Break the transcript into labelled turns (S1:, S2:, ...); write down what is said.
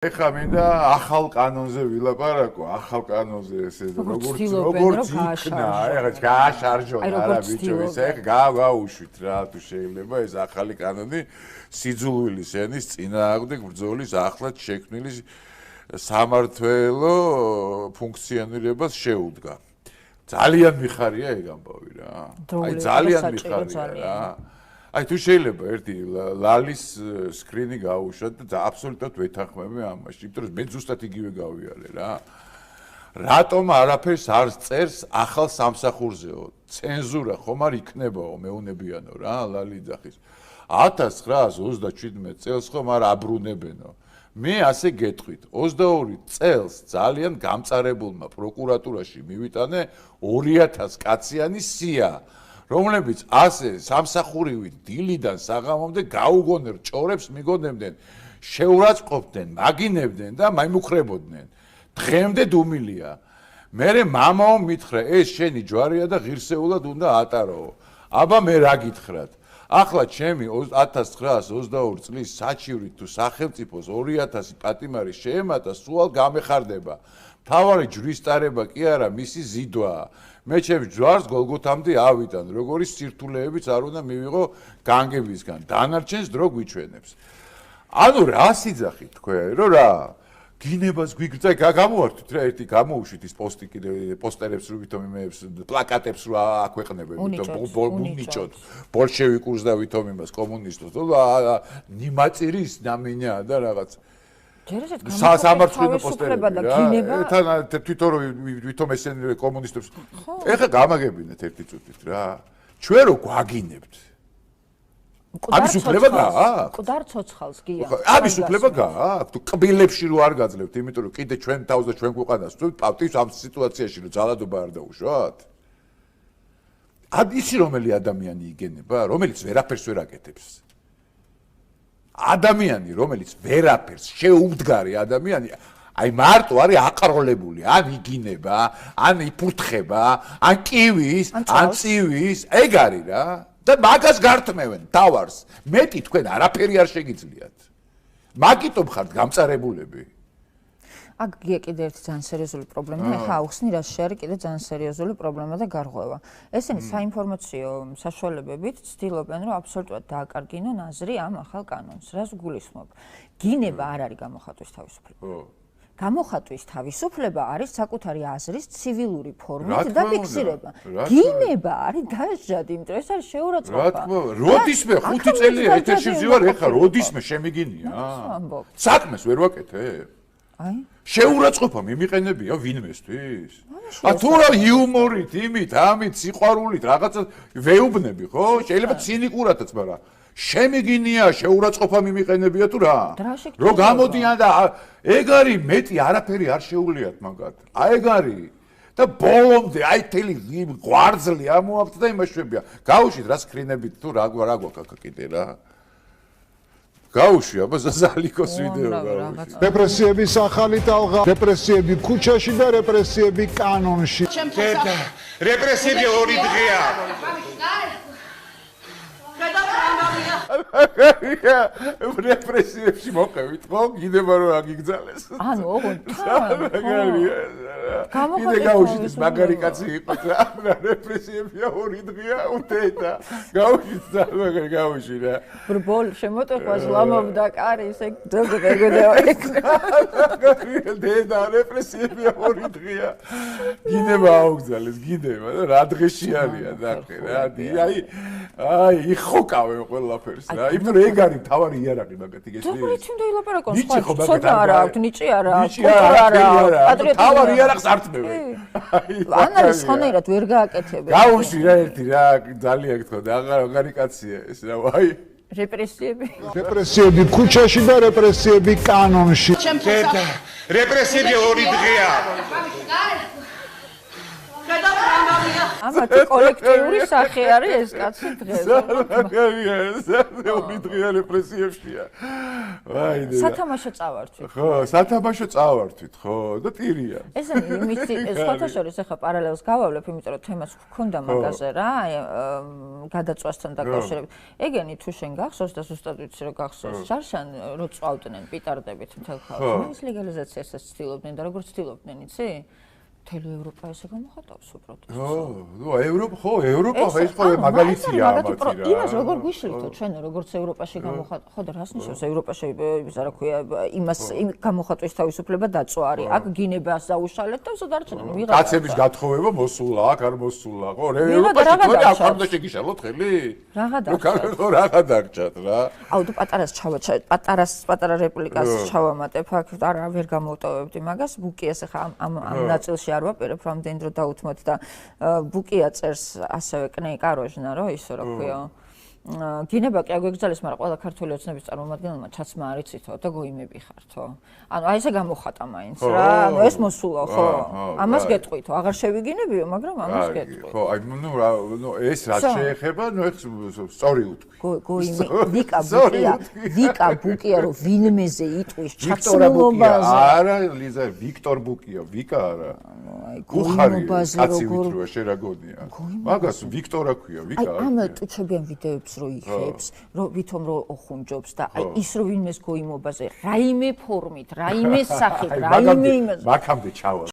S1: ეხლა მინდა ახალ კანონზე ვილაპარაკო, ახალ კანონზე ესე როგორც იქნა, ეხლა გააშარჯონ არა ბიჭო, ისე გაუშვით რა თუ შეიძლება ეს ახალი კანონი სიძულვილის ენის წინააღმდეგ ბრძოლის ახლად შექმნილი სამართველო ფუნქციონირებას შეუდგა. ძალიან მიხარია ეგ ამბავი რა. აი ძალიან მიხარია რა. აი თუ შეიძლება ერთი ლალის სკრინი გაუშვათ და აბსოლუტურად ვეთანხმები ამაში, იმიტომ რომ მე ზუსტად იგივე გავიარე რა. რატომ არაფერს არ წერს ახალ სამსახურზეო? ცენზურა ხომ არ იქნებაო მეუნებიანო რა, ლალი ძახის. 1927 წელს ხომ არ აბრუნებენო. მე ასე გეტყვით, 22 წელს ძალიან გამწარებულმა პროკურატურაში მივიტანე 2000 კაციანი სია. რომლებიც ასე სამსახურივი დილიდან საღამომდე გაუგონერ ჭორებს მიგონებდნენ, შეურაცხყოფდნენ, მაგინებდნენ და მაიმუქრებოდნენ. დღემდე დუმილია. მერე მამაო მითხრა, ეს შენი ჯვარია და ღირსეულად უნდა ატარო. აბა მე რა გითხრათ? ახლა ჩემი 1922 წლის საჩივრით თუ სახელმწიფოს 2000 პატიმარი შეემატა, სულ გამეხარდება. მთავარი ჯვრისტარება კი არა, მისი ზიდვაა. მე ჩემს ჯვარს გოლგოთამდე ავიტან, როგორი სირთულეებიც არ უნდა მივიღო განგებისგან. დანარჩენს დრო გვიჩვენებს. ანუ რა სიძახით თქვენ, რომ რა გინებას გვიგრძა გამოვართვით რა ერთი გამოუშვით ის პოსტერებს რო ვითომ იმეებს პლაკატებს რო აქვეყნებენ ნიჭოთ ბოლშევიკურს და ვითომ იმას კომუნისტებს და ნიმაწირის ნამინია და რაღაც სამართლიანი პოსტერები რა თან თვითონ ვითომ ესენ კომუნისტებს ეხა გამაგებინეთ ერთი წუთით რა ჩვენ რო გვაგინებთ ამის უფლება გააქვთ?
S2: მკვდარ ცოცხალს გია.
S1: ამის უფლება გააქვთ? კბილებში რო არ გაძლევთ, იმიტომ რომ კიდე ჩვენ თავს და ჩვენ ქვეყანას პავტივს ამ სიტუაციაში რომ ძალადობა არ დაუშვათ? ისი რომელი ადამიანი იგენება, რომელიც ვერაფერს ვერ აკეთებს? ადამიანი, რომელიც ვერაფერს შეუმდგარი ადამიანი, აი მარტო არის აყროლებული, ან იგინება, ან იფურთხება, ან კივის, ან წივის, ეგ არის რა. და მაგას გართმევენ თავარს. მეტი თქვენ არაფერი არ შეგიძლიათ. მაგიტომ ხართ გამწარებულები.
S2: აქ გია კიდე ერთი ძალიან სერიოზული პრობლემაა. ეხა აუხსნი რა შეარი კიდე ძალიან სერიოზული პრობლემა და გარღვევა. ესენი საინფორმაციო საშუალებებით ცდილობენ რომ აბსოლუტურად დააკარგინონ აზრი ამ ახალ კანონს. რას გულისხმობ? გინება არ არის გამოხატვის თავისუფლება. გამოხატვის თავისუფლება არის საკუთარი აზრის civilური ფორმით და ფიქსირება. გინება არის დასჯადი, იმიტომ ეს არის შეურაცხყოფა.
S1: რა თქმა უნდა, როდისმე 5 წელი ეთერში ვზივარ, ეხლა როდისმე შემიგინია. საქმეს ვერ ვაკეთებ.
S2: აი?
S1: შეურაცხყოფა მიმიყენებია ვინმესთვის? თუ რა იუმორით, იმით, ამით, სიყვარულით, რაღაცა ვეუბნები, ხო? შეიძლება ცინიკურადაც, მაგრამ შემიგინია შეურაცხყოფა მიმიყენებია თუ რა? რო გამოდიან და ეგ არის მეტი არაფერი არ შეუულიათ მაგათ. აი ეგ არის. და ბოლომდე აი თელი ღვარძლი ამოაქვთ და იმაშვებია. გაუშვით რა სკრინებით თუ რა გვაქვს კიდე რა. გაუშვი აბა ზალიკოს ვიდეო გაუშვი.
S3: რეპრესიების ახალი ტალღა, რეპრესიები ქუჩაში და რეპრესიები კანონში.
S4: რეპრესიები ორი დღეა.
S1: რეპრესიებში მოყევით ხო? გინება რომ აგიგზალეს.
S2: ანუ ოღონდ
S1: კიდე გაუშვით მაგარი კაცი იყო და რეპრესიებია ორი დღეა უთედა. გაუშვით და მაგარი გაუშვი რა.
S2: ბრბოლ შემოტეყვას ლამობდა კარის ეგ დოგბეგოდეო ეგ.
S1: დედა რეპრესიებია ორი დღეა. გინება აუგზალეს გინება და რა დღეში არიან ნახე რა. აი იხოკავენ ყველაფერს რა. იმიტომ რომ ეგ არის თავარი იარაღი მაგათი გესმის.
S2: როგორ თუნდა ილაპარაკონ სხვა ცოტა არა აქვს, ნიჭი არა აქვს,
S1: თავარი იარაღს ართმევენ.
S2: ან არის ხონერად ვერ გააკეთებენ.
S1: გაუშვი რა ერთი რა ძალიან გთხოვდა აღარი კაცია ეს რა აი
S3: რეპრესიები ქუჩაში და რეპრესიები კანონში.
S4: რეპრესიები ორი დღეა.
S5: და პრამავია.
S2: ამათი კოლექტიური სახე არის ეს კაცი დღეს.
S1: სანაგარია ეს ორი დღე რეპრესიებშია. ვაი და
S2: სათამაშო წავართვით.
S1: ხო, სათამაშო წავართვით, ხო, და ტირია.
S2: ესენი იმითი სხვათა შორის ახლა პარალელს გავავლებ, იმიტომ რომ თემაც გქონდა მაგაზე რა, აი გადაწვასთან დაკავშირებით. ეგენი თუ შენ გახსოვს და ზუსტად ვიცი რომ გახსოვს, შარშან რო წვავდნენ პიტარდებით მთელ ქალაქს. ის ლეგალიზაციას ცდილობდნენ და როგორც ცდილობდნენ, იცი? მთელი ევროპა ესე გამოხატავს უბრალოდ.
S1: ხო, ევროპა ეს ხო მაგალითია ამათი რა.
S2: იმას როგორ გვიშლით ჩვენ როგორც ევროპაში გამოხატ. ხო და რას ნიშნავს ევროპაში ისა რა ქვია იმას გამოხატვის თავისუფლება დაწვა არის. აქ გინებას დაუშალეთ და ზოდარჩენენ ვიღაცა.
S1: კაცების გათხოვება მოსულა, აქ არ მოსულა, ხო? ევროპაში თორე აქ არ უნდა შეგიშალოთ ხელი?
S2: რაღა დარჩათ.
S1: რაღა დარჩათ რა.
S2: აუ თუ პატარა რეპლიკას ჩავამატებ აქ არა ვერ გამოვტოვებდი მაგას ბუკიას ახლა ამ ნაწილში არ ვაპირებ რამდენი დრო დაუთმოთ და ბუკია წერს ასევე კნეი კაროჟნა რომ ისო რა ქვია გინება კი აგვეგზალის მაგრამ ყველა ქართული ოცნების წარმომადგენელმა ჩაცმა არ იცითო და გოიმები ხართო ანუ აი ესე გამოხატა მაინც რა ანუ ეს მოსულა ხო ამას გეტყვითო აღარ შევიგინებიო მაგრამ ამას გეტყვით
S1: ხო აი ნუ ეს რაც შეეხება ნუ ეს სწორი უთქვი
S2: გოიმი ვიკა ბუკია რომ ვინმეზე იტყვის ჩაცმულობაზე
S1: არა ლიზა ვიქტორ ბუკია ვიკა არა გუხარია კაცი ვითროა შერაგონია მაგას ვიქტორა ქვია ვიკა
S2: აი ამ ტუჩებიან ვიდეოებს რო იხებს, რო ვითომ რო ოხუნჯობს და აი ის რო ვინმეს გოიმობაზე, რაიმე ფორმით, რაიმე სახით, რაიმე იმაზე.
S1: მაგამდე ჩავა.